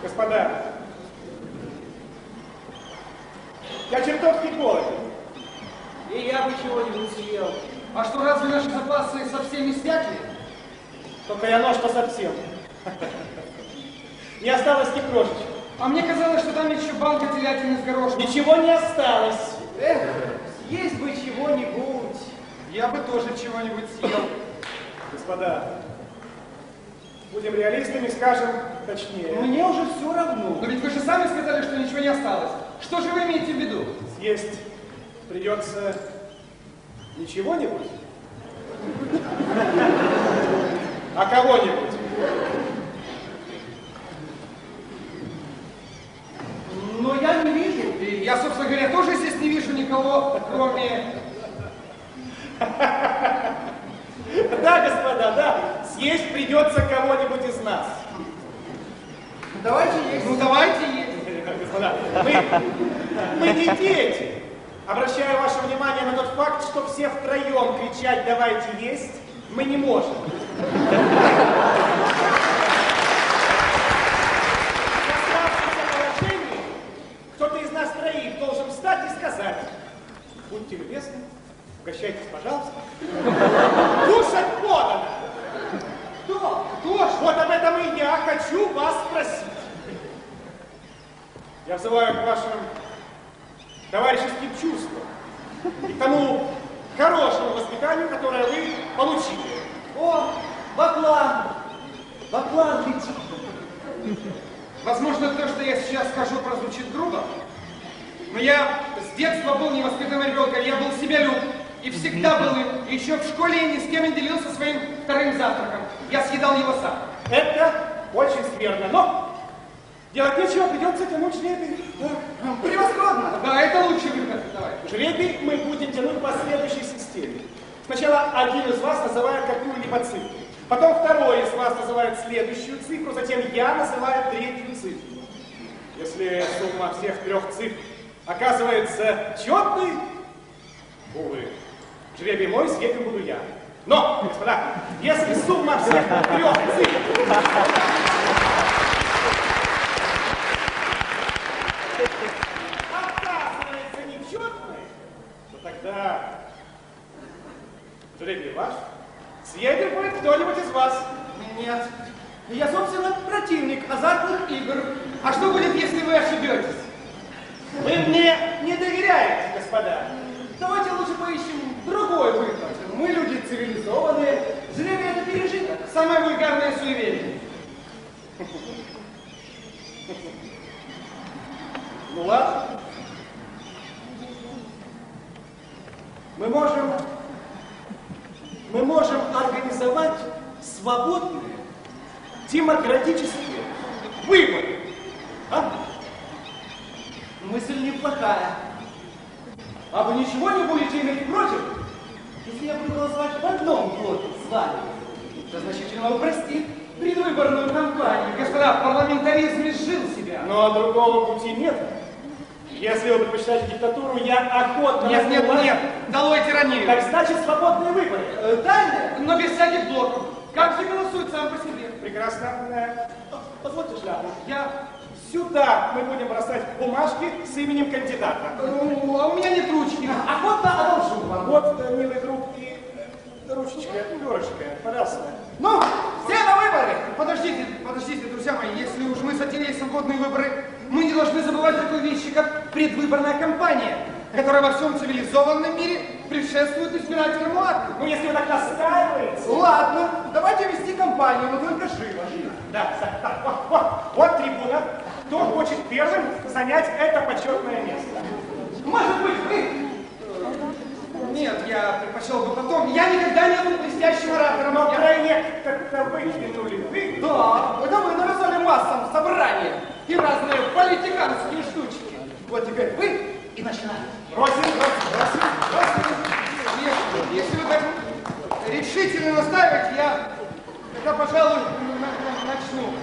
Господа, я чертовски голоден. И я бы чего-нибудь съел. А что, разве наши запасы совсем иссякли? Только и оно, что совсем. Не осталось ни крошечки. А мне казалось, что там еще банка телятины с горошком. Ничего не осталось. Эх, съесть бы чего-нибудь. Я бы тоже чего-нибудь съел. Господа, будем реалистами, скажем точнее. Мне уже все равно. Но ведь вы же сами сказали, что ничего не осталось. Что же вы имеете в виду? Съесть придется ничего-нибудь, а кого-нибудь. Но я не вижу. И я, собственно говоря, тоже здесь не вижу никого, кроме... Да, господа, да, съесть придется кого-нибудь из нас. Давайте есть. Ну, давайте есть. Господа, мы не дети. Обращаю ваше внимание на тот факт, что все втроем кричать «давайте есть» мы не можем. В оставшемся положении кто-то из нас троих должен встать и сказать: будьте любезны, угощайтесь, пожалуйста. Кушать подано. Кто? Кто? Вот об этом и я хочу вас спросить. Я взываю к вашим товарищеским чувствам и к тому хорошему воспитанию, которое вы получили. О, баклан! Баклан летит. Возможно, то, что я сейчас скажу, прозвучит грубо, но я с детства был невоспитанным ребенком, я был себялюб и всегда был им. Еще в школе я ни с кем не делился своим вторым завтраком. Я съедал его сам. Это очень скверно, но делать нечего, придется тянуть жребий. Да. Превосходно! Да, это лучший выход. Давай. Жребий мы будем тянуть по следующей системе. Сначала один из вас называет какую-либо цифру, потом второй из вас называет следующую цифру, затем я называю третью цифру. Если сумма всех трех цифр оказывается четной, увы, жребий мой, съедем буду я. Но, господа, если сумма всех трех цифр оказывается нечетной, то тогда жребий ваш, съедем будет кто-нибудь из вас. Нет. Я, собственно, противник азартных игр. А что будет, если вы ошибетесь? Вы мне не доверяете, господа. Давайте лучше поищем другой выход. Мы люди цивилизованные. Жребий это пережиток. Самое вульгарное суеверие. Ну ладно. Мы можем организовать свободные демократические выборы. А? Мысль неплохая. А вы ничего не будете иметь против, если я буду голосовать в одном блоке с вами? Это значительно упростит предвыборную кампанию. Господа, парламентаризм изжил себя. Но другого пути нет. Если вы предпочитаете диктатуру, я охотно... Нет, долой тиранию. Так значит, свободные выборы. Тайны? Но без всяких блоков. Каждый голосует сам по себе. Прекрасно. Позвольте шляпу. Я... Сюда мы будем бросать бумажки с именем кандидата. А у меня нет ручки. Охотно одолжу вам. Вот, милый друг, и ручечка, перышко, пожалуйста. Ну, все на выборы! Подождите, друзья мои, если уж мы затеяли свободные выборы, мы не должны забывать такой вещи, как предвыборная кампания, которая во всем цивилизованном мире предшествует избирательному акту. Ну, если вы так настаиваете... Ладно, давайте вести кампанию, но только живо. Да, вот трибуна. Кто хочет первым занять это почетное место? Может быть, вы? Нет, я предпочел бы потом. Я никогда не был блестящим оратором. Но крайне как-то выдвинули вы. Да, это вы навязали массам собрания и разные политиканские штучки. Вот теперь вы и начинаете. Бросим. Если вы так решительно настаиваете, я тогда, пожалуй, начну.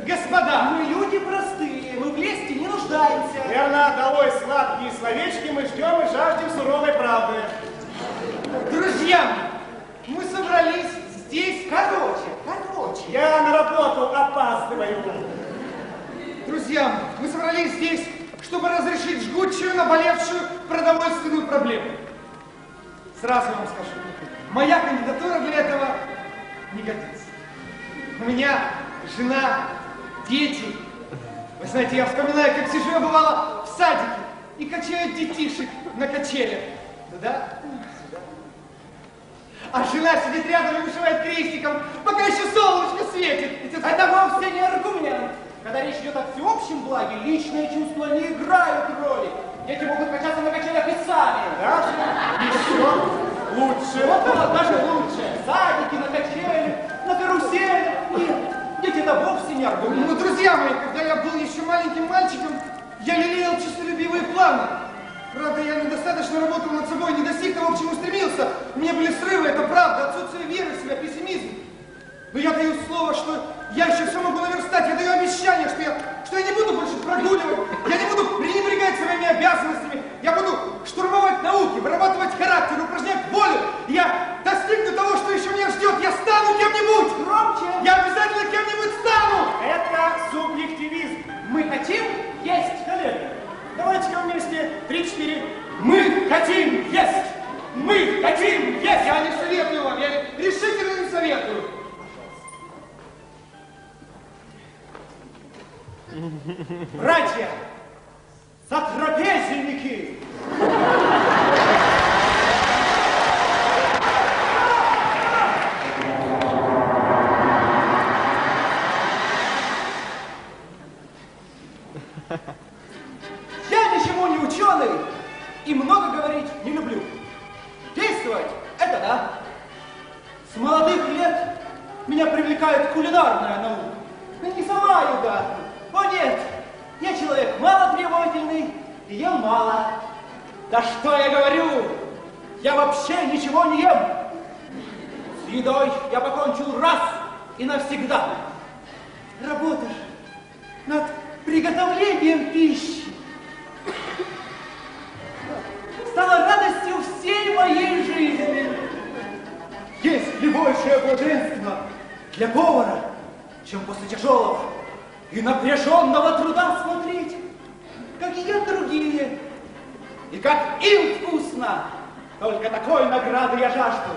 Господа, Мы люди простые, мы в лести не нуждаемся. Верно, долой сладкий человечки, мы ждем и жаждем суровой правды. Друзья, мы собрались здесь... Короче. Я на работу опаздываю. Друзья, мы собрались здесь, чтобы разрешить жгучую, наболевшую продовольственную проблему. Сразу вам скажу, моя кандидатура для этого не годится. У меня жена, дети. Вы знаете, я вспоминаю, как сижу я бывало в садике и качаю детишек на качелях. Туда, сюда. А жена сидит рядом и вышивает крестиком, пока еще солнышко светит. Это вовсе не аргумент. Когда речь идет о всеобщем благе, личные чувства не играют роли. Дети могут качаться на качелях и сами. Даже еще лучше. Вот, даже лучше. Садики, на качели, на карусели. Нет, дети это вовсе не аргумент. Ну, друзья мои, когда я был еще маленьким мальчиком, я лелеял честолюбивые планы. Правда, я недостаточно работал над собой, не достиг того, к чему стремился. У меня были срывы, это правда, отсутствие веры в себя, пессимизм. Но я даю слово, что я еще все могу наверстать. Я даю обещание, что я не буду больше прогуливать, я не буду пренебрегать своими обязанностями. Я буду штурмовать науки, вырабатывать характер, упражнять волю. И я достигну того, что еще меня ждет. Я стану кем-нибудь. Громче. Я обязательно кем-нибудь стану. Это субъективизм. Мы хотим есть. Коллеги, давайте-ка вместе 3-4. Мы хотим есть. Мы хотим есть. Я не советую вам, я решительно не советую. Братья, сотрапезники! Я ничему не ученый и много говорить не люблю. Действовать — это да. С молодых лет меня привлекает кулинарная наука. Но не сама еда. О нет, я человек малотребовательный и ем мало. Да что я говорю, я вообще ничего не ем. С едой я покончил раз и навсегда. Работаешь над приготовлением пищи стала радостью всей моей жизни. Есть ли большее блаженство для повара, чем после тяжелого и напряженного труда смотреть, как едят другие, и как им вкусно. Только такой награды я жажду.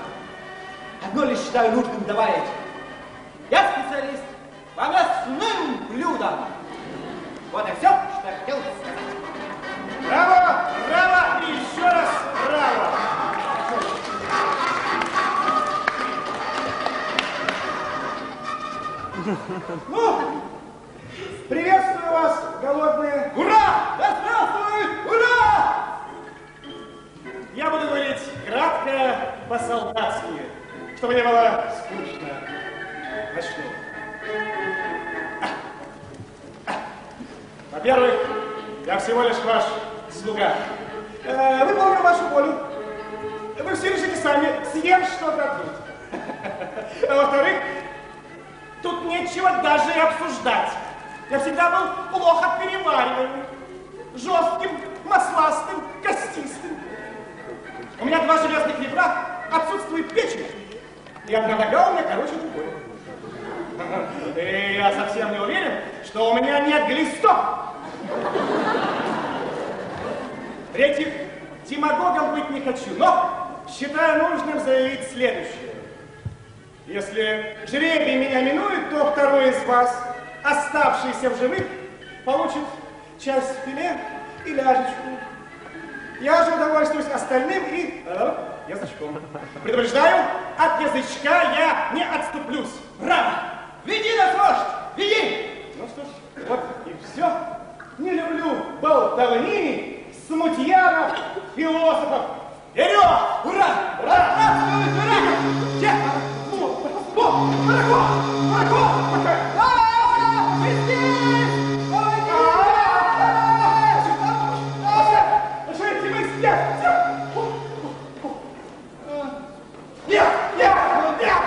Одно лишь считаю нужным добавить. Я специалист по мясным блюдам. Вот и все, что я хотел сказать. Браво! Браво! И еще раз браво! Ну, приветствую вас, голодные. Ура! Да здравствует! Ура! Я буду говорить кратко, по-солдатски, чтобы не было скучно. Начну. Во-первых, я всего лишь ваш слуга. Выполню вашу волю. Вы все решите сами, съем что-то тут. А во-вторых, тут нечего даже и обсуждать. Я всегда был плохо перевариваемым, жестким, масластым, костистым. У меня 2 железных ребра, отсутствует печень, и одна нога у меня короче другой. И я совсем не уверен, что у меня нет глистов. В-третьих, демагогом быть не хочу, но считаю нужным заявить следующее. Если жребий меня минует, то второй из вас, оставшийся в живых, получит часть филе и ляжечку. Я же удовольствуюсь остальным и язычком. Предупреждаю, от язычка я не отступлюсь. Браво! Веди нас, вождь! Веди! Ну что ж, вот и все. Не люблю болтовни, смутьянов, философов. Вперед! Ура! Ура! Здравствуй! Ура! Где? Врагов! Врагов! Мы здесь! Жители, мы здесь! Нет! Нет! Нет!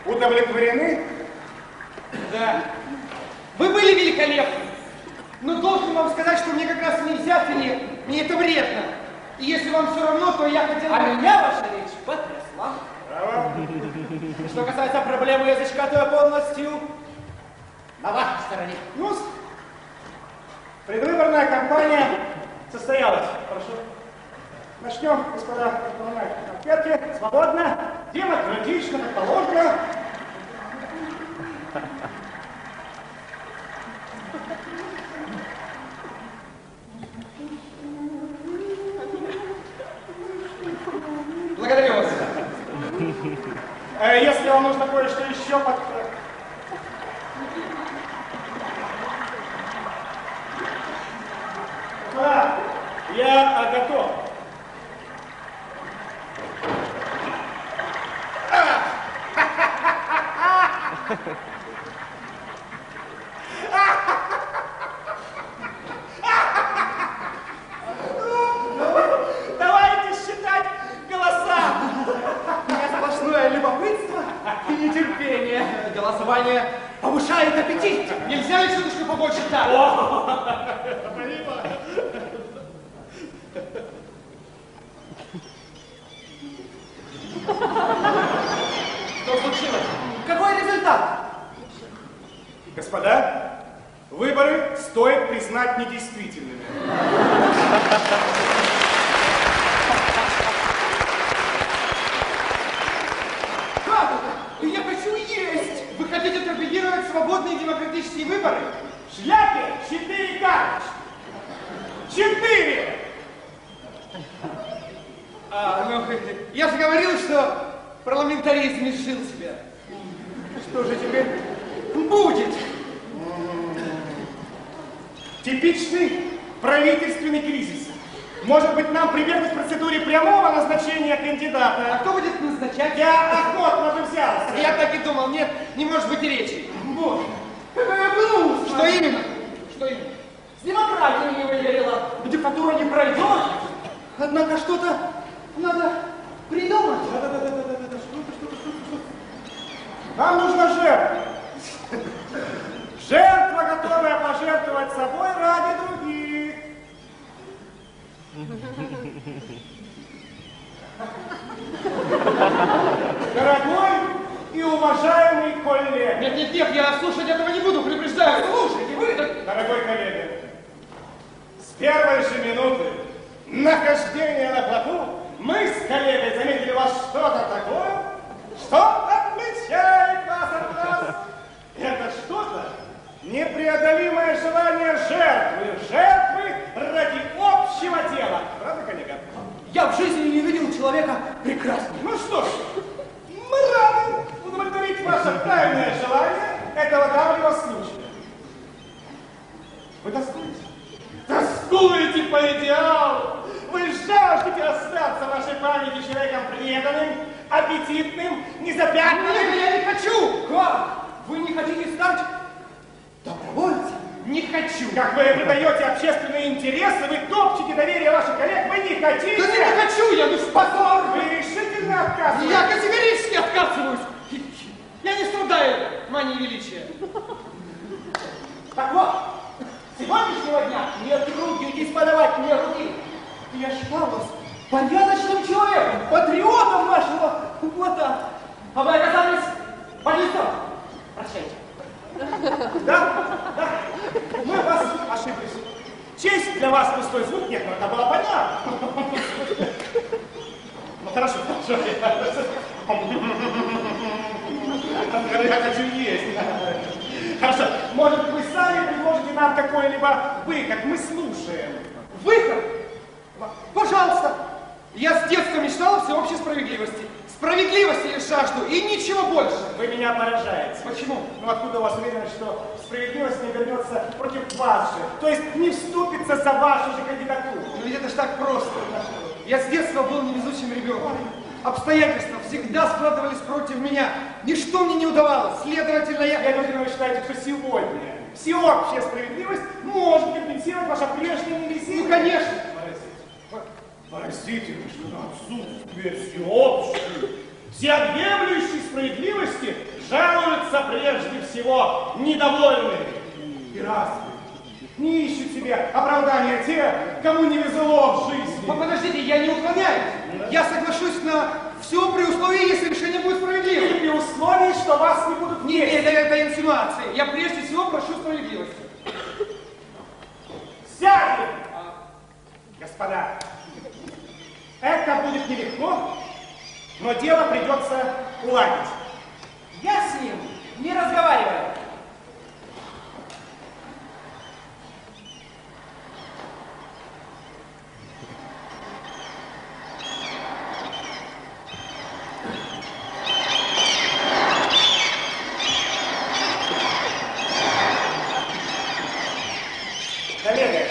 Удовлетворены? Да. Вы были великолепны. Но должен вам сказать, что мне как раз нельзя, мне это вредно. И если вам все равно, то я хотел... А меня ваша речь потрясла. Браво. Что касается проблемы язычка, то я полностью на вашей стороне. Ну, предвыборная кампания состоялась. Прошу. Начнем, господа, конфетки. Свободно, демократично, как положено. Благодарю вас. Если вам нужно кое-что еще под... Да, я готов. Давайте считать голоса. У меня сплошное любопытство и нетерпение. Голосование повышает аппетит. Нельзя ли чуточку побольше так? Что случилось? Какой результат? Господа, выборы стоит признать недействительными. Как это? Я хочу есть. Вы хотите торпедировать свободные демократические выборы? В шляпе 4 карточки. 4! Я же говорил, что парламентаризм изжил себя. Что же теперь? Будет. Типичный правительственный кризис. Может быть, нам прибегнуть к процедуре прямого назначения кандидата? А кто будет назначать? Я охотно бы взялся. Я так и думал, нет, не может быть и речи. Вот. Какая гнусность. Что именно? Что именно? С демократией не выверила. Диктатура не пройдет. Однако что-то надо придумать. Да-да-да, нам нужна жертва. Жертва, готовая пожертвовать собой ради других. Дорогой и уважаемый коллега. Нет, я слушать этого не буду, предупреждаю. Слушайте, вы... Дорогой коллега, с первой же минуты нахождения на плоту мы с коллегой заметили у вас что-то такое, что отличает вас от нас. Это что-то непреодолимое желание жертвы ради общего дела. Правда, коллега? Я в жизни не видел человека прекраснее. Ну что ж, мы рады удовлетворить ваше тайное желание этого давнего случая. Вы тоскуете? Тоскуете по идеалу! Вы жаждете остаться в вашей памяти человеком преданным, аппетитным, незапятнанным? Я не хочу! Как? Вы не хотите стать добровольцем? Не хочу! Как вы выдаете общественные интересы, вы топчете доверие ваших коллег, вы не хотите? Да не хочу я, ну позор! Вы решительно отказываетесь? Я категорически отказываюсь! Я не страдаю манией величия. Так вот, с сегодняшнего дня не трудитесь подавать мне руки. Я считал вас порядочным человеком, патриотом нашего плота. А вы оказались бандитом. Прощайте. Да, мы вас ошиблись. Честь для вас пустой звук, нет, но это было понятно. Ну хорошо, я хочу есть. Хорошо, может вы сами предложите нам какой-либо выход, мы слушаем. Выход? Пожалуйста. Я с детства мечтал о всеобщей справедливости. Справедливости лишь жажду и ничего больше. Вы меня поражаете. Почему? Ну откуда у вас уверенность, что справедливость не вернется против вас же? То есть не вступится за вашу же кандидатуру? Но ведь это ж так просто. Я с детства был невезучим ребенком. Обстоятельства всегда складывались против меня. Ничто мне не удавалось. Следовательно, Я уверен, вы считаете, что сегодня всеобщая справедливость может компенсировать ваше прежнее невезение? Ну, конечно. Поразительно, что на отсутствие всеобщей, всеобъемлющей справедливости жалуются прежде всего недовольные и разве не ищут себе оправдания те, кому не везло в жизни. Подождите, я не уклоняюсь. Я соглашусь на все при условии, если решение будет справедливым. Или при условии, что вас не будут есть. Нет, это инсинуации. Я прежде всего прошу справедливости. Сядем! Господа, это будет нелегко, но дело придется уладить. Я с ним не разговариваю. Коллега,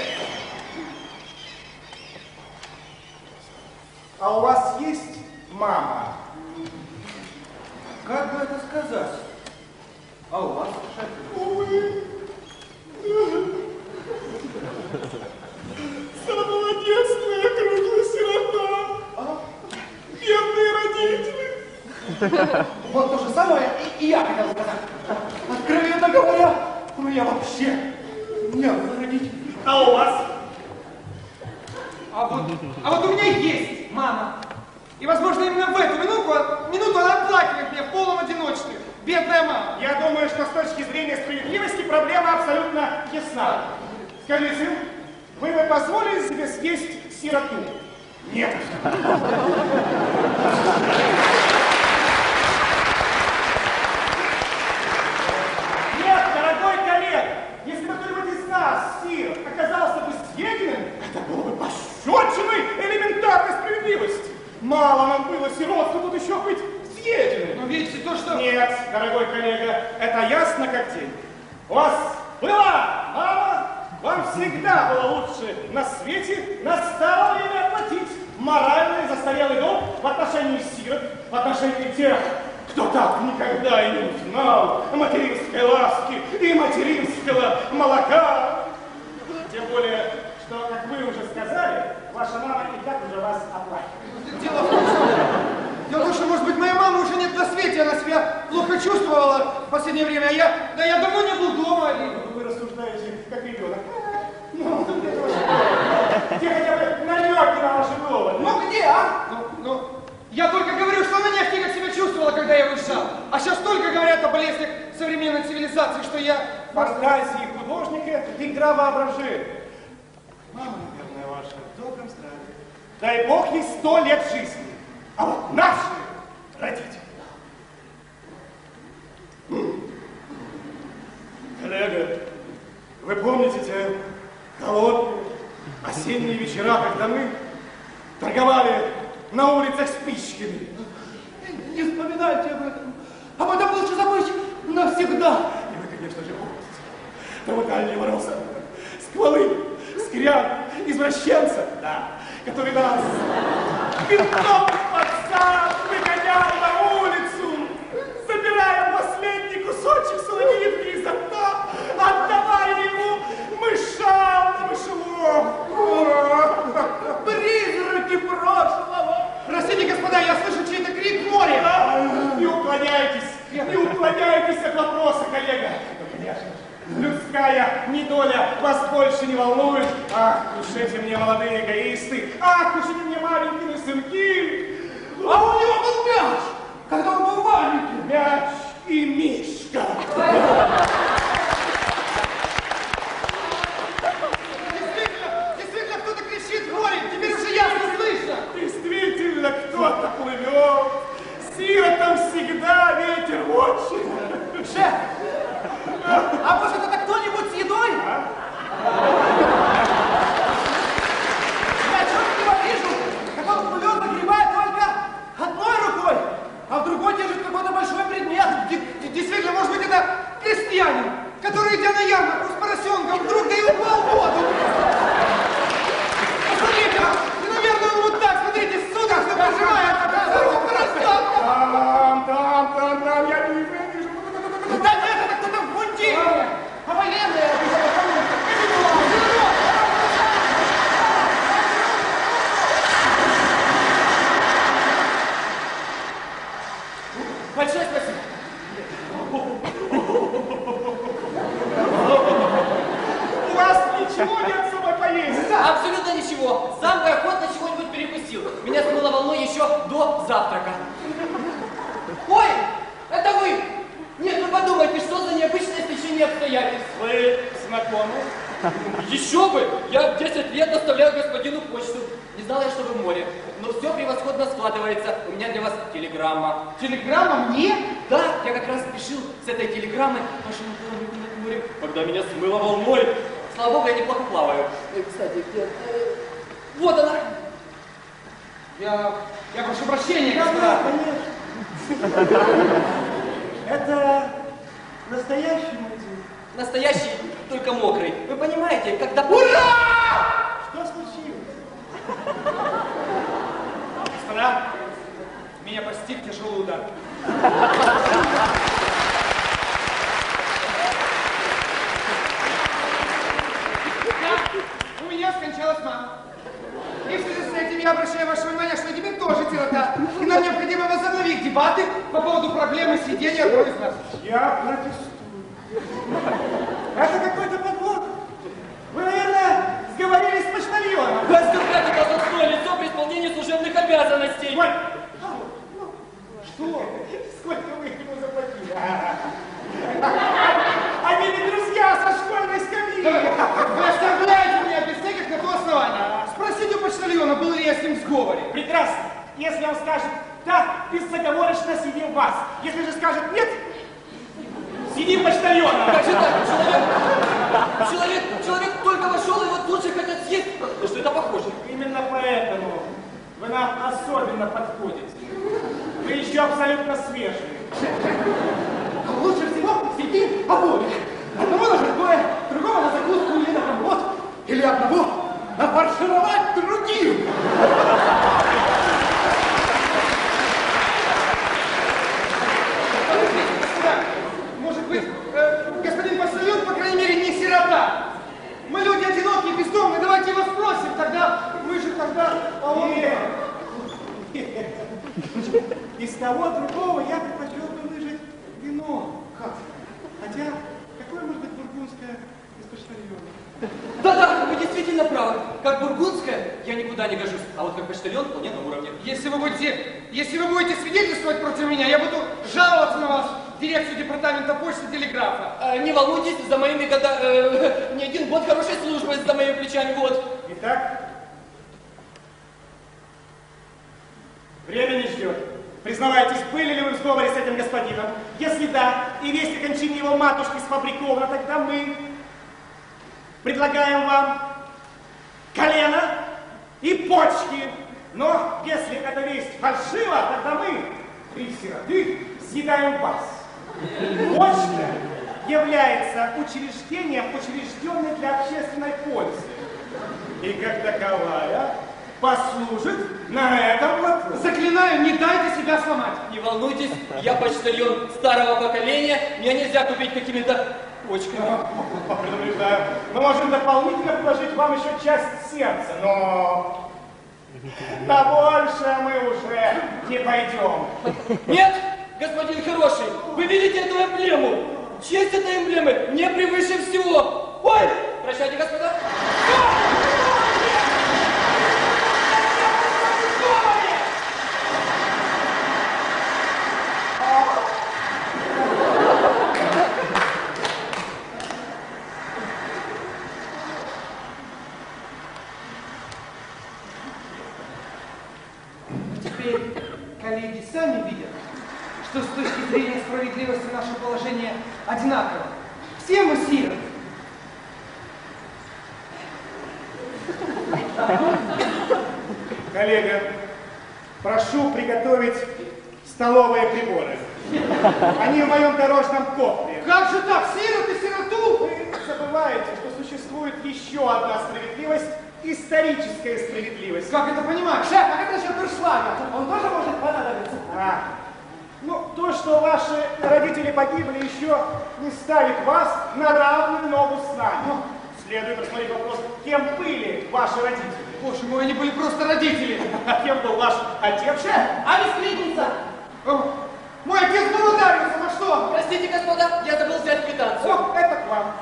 а у вас есть мама? Как бы это сказать? А у вас, шеф? Увы. С самого детства я круглая сирота. Бедные родители. Вот то же самое и я хотел сказать. Откровенно говоря, у меня вообще не было родителей. А у вас? А вот у меня есть мама. И, возможно, именно в эту минуту она оплакивает меня в полном одиночестве. Бедная мама. Я думаю, что с точки зрения справедливости проблема абсолютно ясна. Скажите, вы бы позволили себе съесть сироту? Нет. Нет, дорогой коллега, если бы кто-нибудь из нас, сирот, оказался бы съеденным, это было бы пощечиной элементарной справедливости. Мало нам было сирот, но тут еще быть съеденным. Но видите, то, что... Нет, дорогой коллега, это ясно как день. У вас была мама, вам всегда было лучше на свете настало время оплатить моральный застарелый долг в отношении сирот, в отношении тех, кто так никогда и не узнал материнской ласки и материнского молока. Тем более, что, как вы уже сказали, ваша мама и так уже вас оплакивает. Дело в том, что, может быть, моей мамы уже нет на свете, она себя плохо чувствовала в последнее время, а я давно не был дома. Вы рассуждаете, как ребенок. Ну, где-то ваши доводы. Где хотя бы намеки на ваши доводы? Ну где, а? Я только говорю, что она не ахти как себя чувствовала, когда я уезжал. А сейчас только говорят о болезнях современной цивилизации, что я... Фантазии художника, игра воображения. Мама, наверное, ваша в добром здравии. Дай Бог ей 100 лет жизни. А вот наши родители. Коллега, вы помните те холодные осенние вечера, когда мы торговали на улицах спичками? Не вспоминайте об этом. Об этом лучше забыть навсегда. И вы, конечно же, помните того дальнего роста, сквалы, скряг, извращенца, да, который нас пинком под зад выгонял на улицу, забирая последний кусочек солонинки изо рта, отдавая ему мышам на мышеловку. Призраки прошлого. Простите, господа, я слышу чей-то крик море. Не уклоняйтесь от вопроса, коллега. Ну, конечно же, людская недоля вас больше не волнует. Ах, уж эти мне молодые эгоисты. Ах, уж эти мне маленькие сынки. А у него был мяч, когда он был маленький. Мяч и Мишка. Действительно, кто-то кричит море. Теперь уже ясно слышно. Действительно, кто-то плывет. Сиротам всегда ветер очень. Шеф, а может это кто-нибудь с едой? Я чуть его вижу, как он плывет, погребает только одной рукой, а в другой держит какой-то большой предмет. Действительно, может быть, это крестьянин, который, идя на ярмарку с поросенком, вдруг да и упал в воду. Посмотрите, наверное, он вот так, смотрите, судорожно пожимает руку поросенка. Там, я вижу. Да нет, это кто-то в мундире. настоятель. Вы знакомы? Еще бы! Я 10 лет доставляю господину почту. Не знала я, что вы в море. Но все превосходно складывается. У меня для вас телеграмма. Телеграмма мне? Да, я как раз спешил с этой телеграммой вашему над морем, когда меня смыло волной. Слава богу, я неплохо плаваю. Кстати, где? Вот она. Я прошу прощения, Да, господа. конечно. Это настоящий музей. Настоящий, только мокрый. Вы понимаете, когда... Ура! Что случилось? Господа, меня постиг тяжелый удар. У меня скончалась мама. И в связи с этим я обращаю ваше внимание, что тебе тоже сирота. И нам необходимо возобновить дебаты по поводу проблемы съедения одного из нас. Я протестую. Это какой-то подвох. Вы, наверное, сговорились с почтальоном. Оставляйте должностное лицо при исполнении служебных обязанностей. Ой, что? Сколько вы ему заплатили? Они ведь друзья со школьной скамьи. Вы оставляете меня без всяких на то основания. Спросите у почтальона, был ли я с ним в сговоре. Прекрасно. Если он скажет «да», безоговорочно сидим вас. Если же скажет «нет», сидим почтальона. Как же так? Человек только вошел, и вот лучше хотят съесть. На что это похоже? Именно поэтому вы нам особенно подходите. Вы еще абсолютно свежие. Лучше всего сидим обоих. Одного на жаркое, другого на закуску или на компот. Или одного нафаршировать другим. Может быть, господин почтальон, по крайней мере, не сирота. Мы люди одинокие, бездомные, давайте его спросим, тогда мы же тогда... Из того другого я предпочел бы выжать вино. Хотя, какое может быть бургундское из почтальона? Да-да, вы действительно правы. Как бургундская, я никуда не гожусь. А вот как почтальон вполне на уровне. Если вы будете свидетельствовать против меня, я буду жаловаться на вас в дирекцию департамента почты и телеграфа. Не волнуйтесь, за моими не один год хорошей службы за моими плечами, вот. Итак, время не ждет. Признавайтесь, были ли вы в сговоре с этим господином? Если да, и весть о кончине его матушки сфабрикована, тогда мы предлагаем вам колено и почки. Но если эта весть фальшива, тогда мы, три сироты, съедаем вас. Почта является учреждением, учрежденным для общественной пользы. И как таковая послужит на этом вопросе. Заклинаю, не дайте себя сломать. Не волнуйтесь, я почтальон старого поколения, меня нельзя купить какими-то почками. Предупреждаю, мы можем дополнительно предложить вам еще часть сердца, но на большее мы уже не пойдем. Нет, господин хороший, вы видите эту эмблему? Честь этой эмблемы мне превыше всего. Ой, прощайте, господа. Теперь коллеги сами видят, что с точки зрения справедливости наше положение одинаково. Все мы сироты. Коллега, прошу приготовить столовые приборы. Они в моем дорожном кофре. Как же так? Сироты, сироту? Вы забываете, что существует еще одна справедливость, историческая справедливость. Как это понимать? Шеф, а как насчет дуршлага? Он тоже может понадобиться? Ну, то, что ваши родители погибли, еще не ставит вас на равную ногу с нами. Следует рассмотреть вопрос, кем были ваши родители. Боже мой, они были просто родители. А кем был ваш отец? Шеф! А бесплитница? Мой отец был нотариусом, а что? Простите, господа, я забыл взять квитанцию. Вот, это к вам.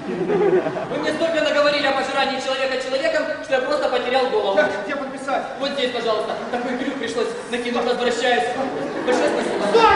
Вы мне столько наговорили о пожирании человека человеком, что я просто потерял голову. Где подписать? Вот здесь, пожалуйста. Такой крюк пришлось накинуть, возвращаюсь. Большое спасибо. Стой!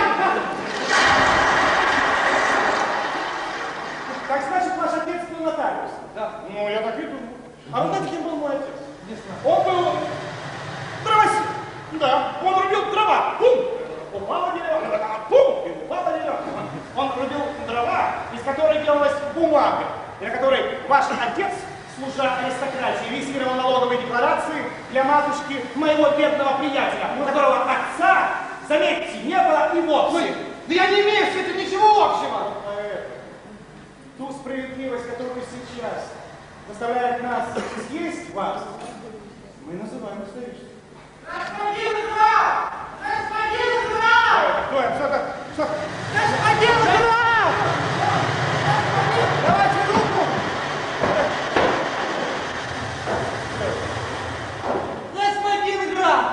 бумага, на которой ваш отец, служа аристократии, визировал налоговые декларации для матушки моего бедного приятеля, у которого отца, заметьте, не было и вовсе. Да я не имею с этим ничего общего. Ту справедливость, которую сейчас заставляет нас съесть вас, мы называем исторической. Господин граф! Господин граф! Кто это? Что это? Что? Господин граф! Давайте руку! Господин граф!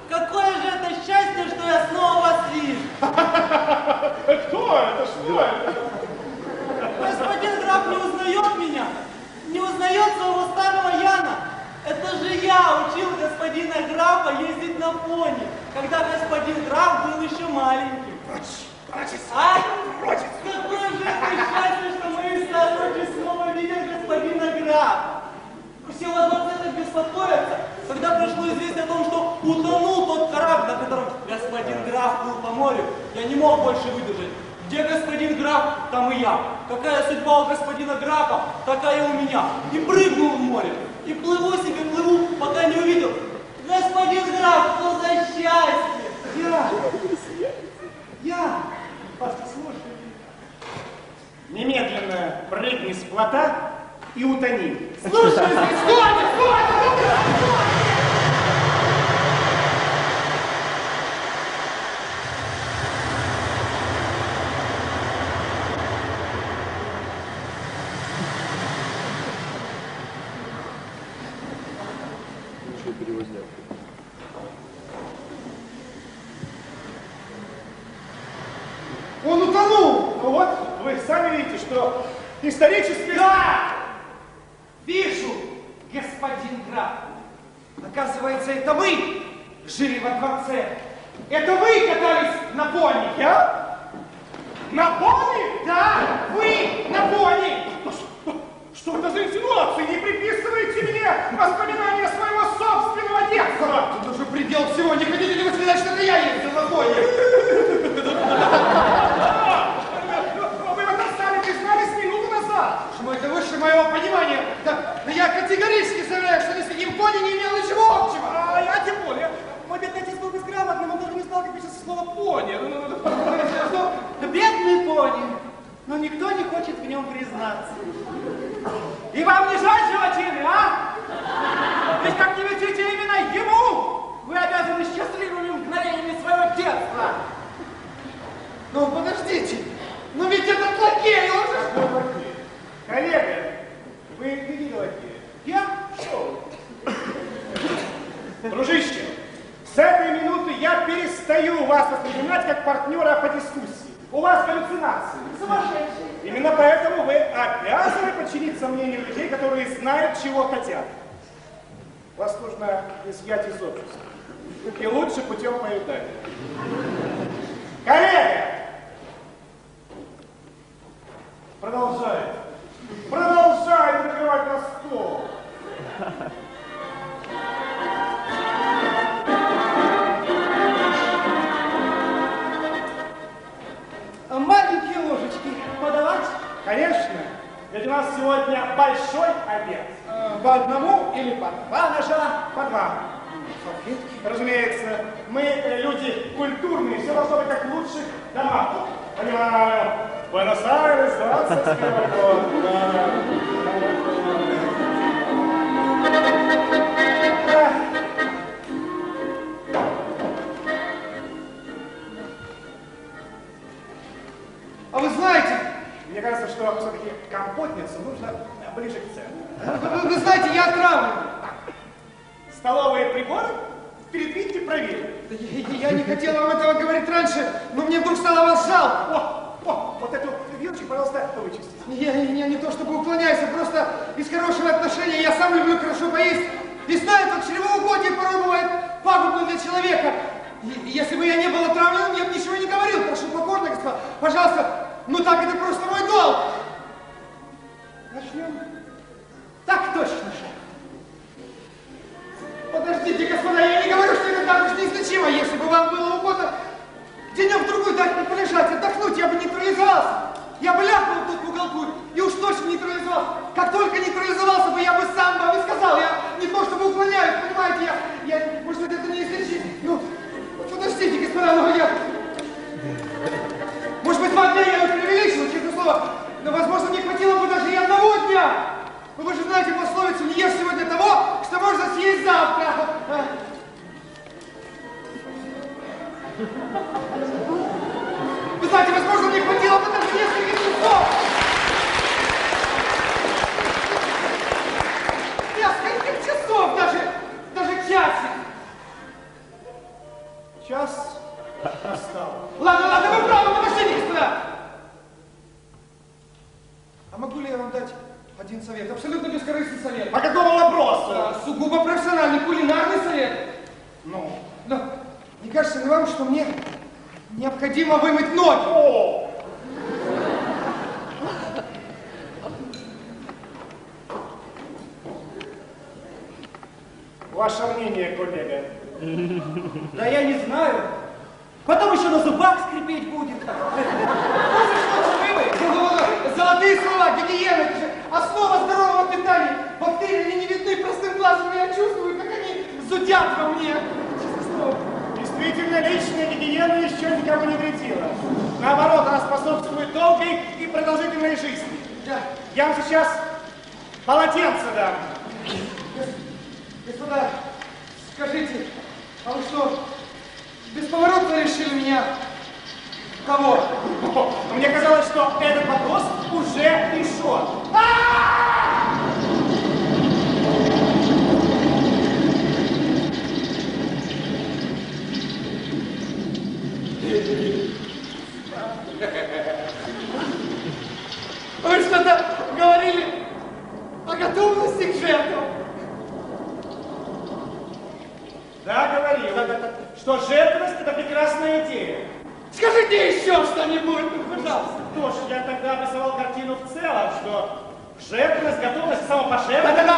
Какое же это счастье, что я снова вас вижу! Кто это? Что это? Господин граф не узнает меня? Не узнает своего старого Яна? Это же я учил господина графа ездить на пони, когда господин граф был еще маленьким. А? Какое же это счастье, что мои сороки снова видят господина графа. Все во дворце беспокоятся, когда пришло известие о том, что утонул тот корабль, на котором господин граф был по морю. Я не мог больше выдержать. Где господин граф, там и я. Какая судьба у господина графа, такая и у меня. И прыгнул в море. И плыву себе, плыву, пока не увидел. Господин граф, что за счастье! Я послушай. Немедленно прыгни с плота и утони. Слушай, Стой! Он утонул. Ну вот, вы сами видите, что исторически... Да! Вижу, господин граф. Оказывается, это вы жили во дворце. Это вы катались на пони. Я? На пони? Да, вы на пони. Что это за инсинуации? Не приписывайте мне воспоминания своего собственного детства! Тут уже предел всего. Не хотите ли вы сказать, что это я ездил на пони? Вы в этом сами признались минуту назад! Почему это выше моего понимания? Да я категорически заявляю, что ни с каким пони не имел ничего общего. А я тем более. Мой бедный отец был безграмотным, он даже не знал, как пишется слово пони. бедный пони, но никто не хочет в нем признаться. И вам не жаль животины, а? Ведь как не летите именно ему, вы обязаны счастливыми мгновениями своего детства. Ну, подождите. Но ведь этот лакей, он же... Коллега, вы видели лакея? Я? Шоу. Дружище, с этой минуты я перестаю вас воспринимать как партнера по дискуссии. У вас галлюцинации. Сумасшедший. Именно поэтому вы обязаны подчиниться мнению людей, которые знают, чего хотят. Вас нужно изъять из общества. И лучше путем поедания. Коллега! Продолжай. Продолжай накрывать на стол. Маленькие ложечки подавать? Конечно. Ведь у нас сегодня большой обед. По одному или по два ножа? По два. Салфетки? Разумеется, мы люди культурные, все должно быть как в лучших домах. Понимаю. Буэнос-Айрес, 21 год. А вы знаете, Мне кажется, что все-таки компотницу нужно ближе к центру. вы знаете, я отравлен. Столовые приборы передвиньте правее. Я не хотел вам этого говорить раньше, но мне вдруг стало вас жалко. Вот эту вилочку, пожалуйста, вычистите. Я не то чтобы уклоняюсь, а просто из хорошего отношения. Я сам люблю хорошо поесть. И знаю, как чревоугодие порой бывает пагубно для человека. И если бы я не был отравлен, я бы ничего не говорил. Прошу покорно, господа. Пожалуйста, ну так это просто мой долг. Начнем. Так точно же. Подождите, господа, я не говорю, что это так уж неизлечимо. Если бы вам было угодно денек-другой дать мне полежать, отдохнуть, я бы нейтрализовался. я бы ляпнул тут в уголку и уж точно нейтрализовался. Как только нейтрализовался бы, я бы сам вам и сказал. Я не то чтобы уклоняюсь, понимаете, может быть, это не исключит. Ну, подождите, господа, ну я... Может быть, 2 дня я преувеличил, честное слово, но, возможно, не хватило бы даже и 1 дня. Ну, вы же знаете пословицу, не ешь сегодня того, что можно съесть завтра. Вы знаете, возможно, не хватило бы даже нескольких часов. Нескольких часов, даже часик. Час настал. Ладно, вы правы, подождите, господа. А могу ли я вам дать один совет? Абсолютно бескорыстный совет. По какому вопросу? Сугубо профессиональный кулинарный совет. Ну? Но не кажется ли вам, что мне необходимо вымыть ноги? О! Ваше мнение, коллега? Да я не знаю. Потом еще на зубах скрипеть будет. Золотые слова, гигиена, это же основа здорового питания. Бактерии, они не видны простым глазом, но я чувствую, как они зудят во мне. Честное слово. Действительно, личная гигиена еще никому не вредила. Наоборот, она способствует долгой и продолжительной жизни. Да. Я вам сейчас полотенце дам. Господа, скажите, а вы что, бесповоротно решили меня? Кого? Мне казалось, что этот вопрос уже решен. Вы что-то говорили о готовности к жертвам? Да, говорил, что жертвенность – это прекрасная идея. Скажите еще что-нибудь, пожалуйста. Что ж, я тогда описывал картину в целом, что жертвенность, готовность, самопожертвование. Да-да-да,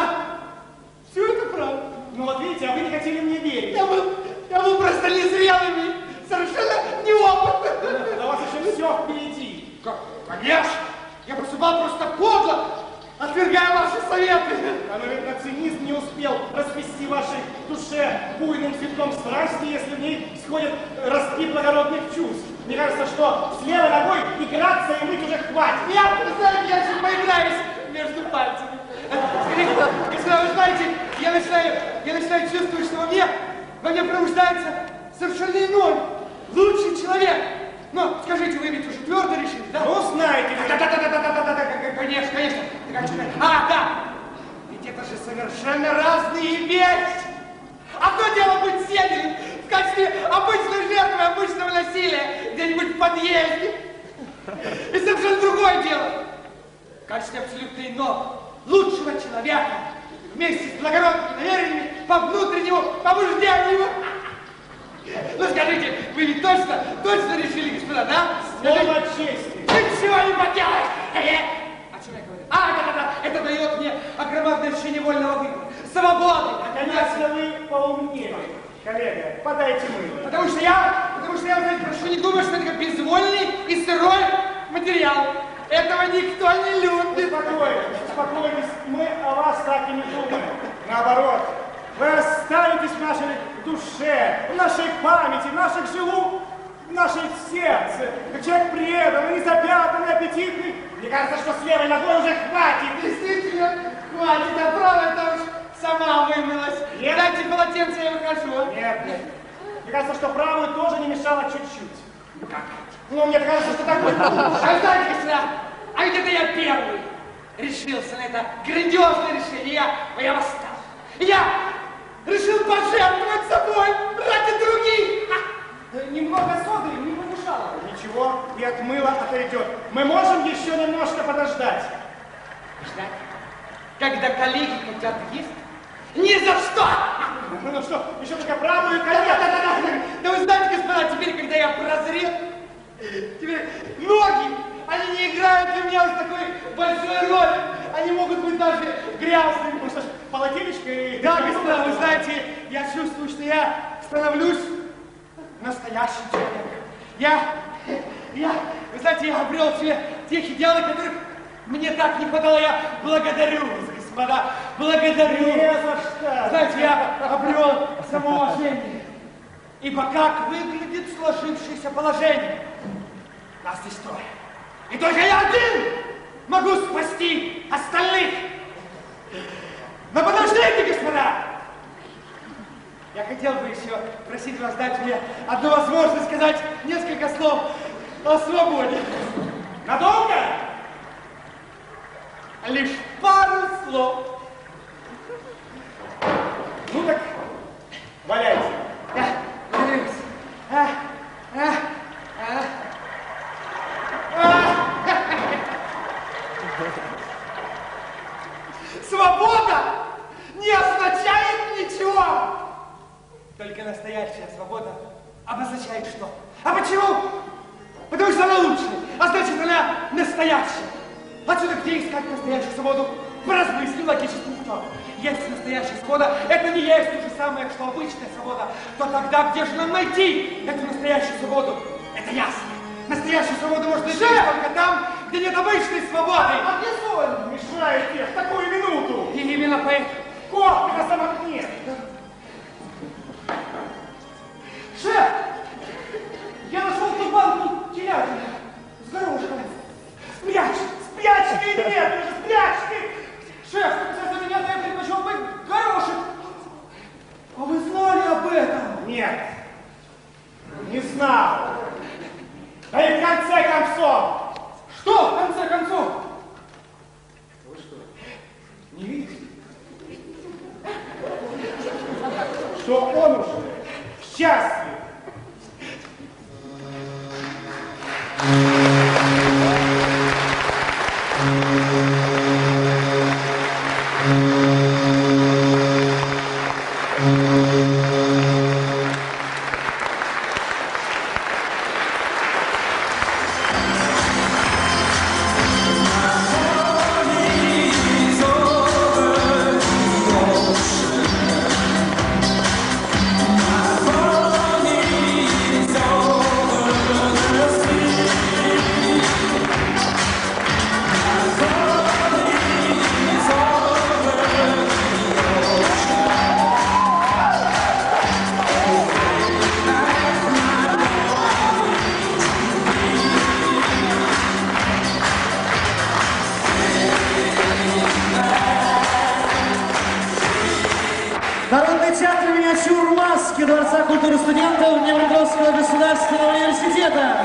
все это правда. Ну вот видите, а вы не хотели мне верить. Я был просто незрелыми, совершенно неопытным. Да у вас еще все впереди. Конечно, я поступал просто подло, отвергая ваши советы. А но ведь цинизм не успел расцвести в вашей душе буйным цветком страсти, если в ней сходят ростки благородных чувств. Мне кажется, что с левой ногой играться и мыть уже хватит. Я, представляете, я еще поиграюсь между пальцами. Скажите, господа, вы знаете, я начинаю чувствовать, что во мне пробуждается совершенно иной, лучший человек. Но скажите, вы ведь уже твердо решили, да? Ну, знаете. Да, конечно. Да. Ведь это же совершенно разные вещи. Одно дело быть седелем в качестве обычной жертвы, обычного насилия где-нибудь в подъезде. И совершенно другое дело. В качестве абсолютно иного, лучшего человека, вместе с благородными намерениями по внутреннему побуждению. Ну скажите, вы ведь точно решили, господа, да? Слово чести. Ничего не поделаешь! О чем я говорю? Да. Это дает мне огромное ощущение вольного выбора. Свободы. Конечно, вы поумнее, коллега. Подайте мыло. Потому что я, знаете, прошу не думать, что это безвольный и сырой материал. Этого никто не любит. Успокойтесь, мы о вас так и не думаем. Наоборот, вы останетесь в нашей душе, в нашей памяти, в наших жилах, в нашей сердце. Как человек преданный, незапятнанный, аппетитный. Мне кажется, что с левой ногой уже хватит. Действительно, хватит, а право это уж сама вымылась. Нет. Дайте полотенце, я выхожу. Нет. Мне кажется, что правую тоже не мешало чуть-чуть. Как? Ну, мне кажется, что так будет. А знаете, господа, а ведь это я первый решился на это грандиозное решение. Я восстал. Я решил пожертвовать собой ради других. Немного соды не помешало. Ничего, и от мыла отойдет. Мы можем еще немножко подождать. Ждать? Когда коллеги хотят есть? Ни за что! Ну что, еще только правую колено. Да вы знаете, господа, теперь, когда я прозрел, теперь ноги, они не играют для меня уж такой большой роли. Они могут быть даже грязными. Ну что ж, полотенечко и... Да, господа, вы знаете, я чувствую, что я становлюсь настоящим человеком. Вы знаете, я обрел себе тех идеалов, которых мне так не хватало. Я благодарю вас, господа, благодарю. Не за что. Знаете, я обрел самоуважение. Ибо как выглядит сложившееся положение? Нас здесь трое. И только я один могу спасти остальных. Но подождите, господа! Я хотел бы еще просить вас дать мне одну возможность сказать несколько слов о свободе. Надолго? Лишь пару слов. Ну так, валяйте. Говорюсь. Свобода не означает ничего. Только настоящая свобода обозначает что? А почему? Потому что она лучше, а значит она настоящая. Отсюда где искать настоящую свободу? Поразмысли логическим путем. Если настоящая свобода, это не есть то же самое, что обычная свобода, то тогда где же нам найти эту настоящую свободу? Это ясно. Настоящую свободу можно найти только там, где нет обычной свободы. А где соль мешаете в такую минуту? И именно поэтому. Кофе на самом дне. Шеф! Я нашел ту банку телятины с горошком. Спрячь! Спрячь или нет? Ты же спрячь ты! Шеф, за меня я предпочел бы горошек. А вы знали об этом? Нет. Не знал. Да и в конце концов. Что в конце концов? Вы что, не видите? Что он уже счастлив. Народный театр миниатюр «Маски» Дворца культуры студентов Днепропетровского государственного университета.